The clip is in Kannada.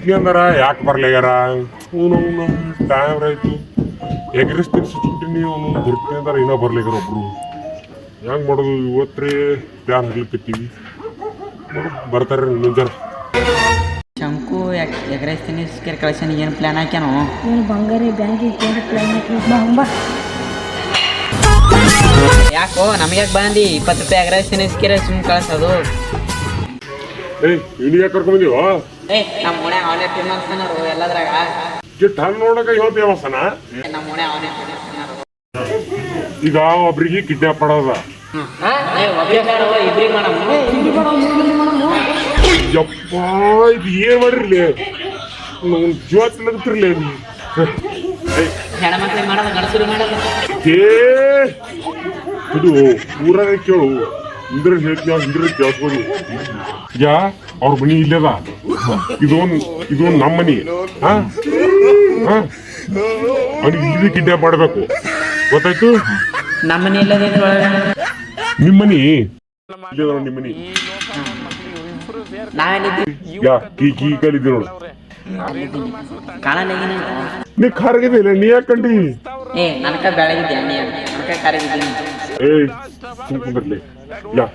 ಬರ್ತೀನಿ ಅಂದಾರ ಯಾಕೆ ಬರ್ಲಿಗ್ಯಾರ ಅವನು ಟೈಮ್ ಆಯ್ತು ಎಗ್ರೆಸ್ ತಿನ್ಸಿಟ್ಟಿನಿ ಅವನು ಬರ್ತೀನಿ ಅಂದಾರ ಇನ್ನೂ ಬರ್ಲಿಗ್ಯಾರ ಒಬ್ರು ಹೆಂಗೆ ಮಾಡೋದು ಇವತ್ತೇ ಪ್ಲಾನ್ ಹಗ್ಲಿಕ್ಕತ್ತೀವಿ ಬರ್ತಾರೆ ಇನ್ನೊಂದು ಜರ ಶಂಕು ಎಗ್ರೈಸ್ ತಿನ್ನಿಸ್ಕೇರ್ ಕಳ್ಸನ ಏನು ಪ್ಲ್ಯಾನ್ ಹಾಕ್ಯಾನೋ ಏನು ಬಂಗಾರಿ ಬ್ಯಾಂಕಿಗೆ ಪ್ಲಾನ್ ಹಾಕಿ ಬಾ ಯಾಕೋ ನಮಗೆ ಬಂದು 20 ರೂಪಾಯಿ ಎಗ್ರೈಸ್ ತಿನ್ನಿಸ್ಕೇರ ಸುಮ್ಮನೆ ಕಳ್ಸೋದು ಇನ್ನು ಯಾಕೆ ಕರ್ಕೊಂಬಂದೀವ ನಮ್ಮ ಮನೆ ಅವನೇ ತಿನ್ನೋರು ಎಲ್ಲದ್ರಾಗ ಟನ್ ನೋಡಕ ಇವತ್ತು ಯಾವಸನ ನಮ್ಮ ಮನೆ ಅವನೇ ತಿನ್ನಿಸ್ತಾರು ಈಗ ಒಬ್ರಿಗೆ ಕಿಡ್ನಾಪ್ ಮಾಡೋದ ಇಬ್ರಿಗೆ ಮಾಡಮ್ಮ ಯಪ್ಪ ಇದು ಏನ್ ಮಾಡಿರ್ಲಿ ಜೀವ ತಿನ್ನಗತ್ತಿರ್ಲಿ ಹೆಣ್ಮಕ್ಳಿಗೆ ಮಾಡೋದು ಗಣಸರು ಮಾಡೋದು ಇದು ಊರಾಗ ಕೇಳು ಇಂದ್ರ ಹೇಳ್ತೀವಿ ಇಂದ್ರ ಕೇಳ್ಸ್ಬೋದು ಯಾ ಅವ್ರ ಮನಿ ಇಲ್ಲದ ಇದೊಂದು ನಮ್ಮ ಮನಿ ಅವ್ನಿಗೆ ಇಲ್ಲಿ ಕಿಡ್ನಾಪ್ ಮಾಡ್ಬೇಕು ಗೊತ್ತಾಯ್ತು ನಮ್ಮ ಮನೆ ಇಲ್ಲದೆ ನಿಮ್ಮ ಮನಿ ಇಲ್ಲದ ನಿಮ್ಮ ಮನಿ ನಾವೇನಿದ್ವಿ ಯಾ ಕೀ ಕಲಿದ್ದಿ ನೋಡು ಕಾಣಲ್ಲ ನೀ ಖಾರಗಿದ್ದಿಲ್ಲ ನೀ ಯಾಕೆ ಕಂಡಿ ನನ್ಕ ಬೆಳಗಿದ್ದೆ ನನ್ಕ ಕರಗಿದ್ದೀನಿ ಏಯ್ ಸುಮ್ಕೊಂಡ್ಬರ್ಲಿ ಯಾ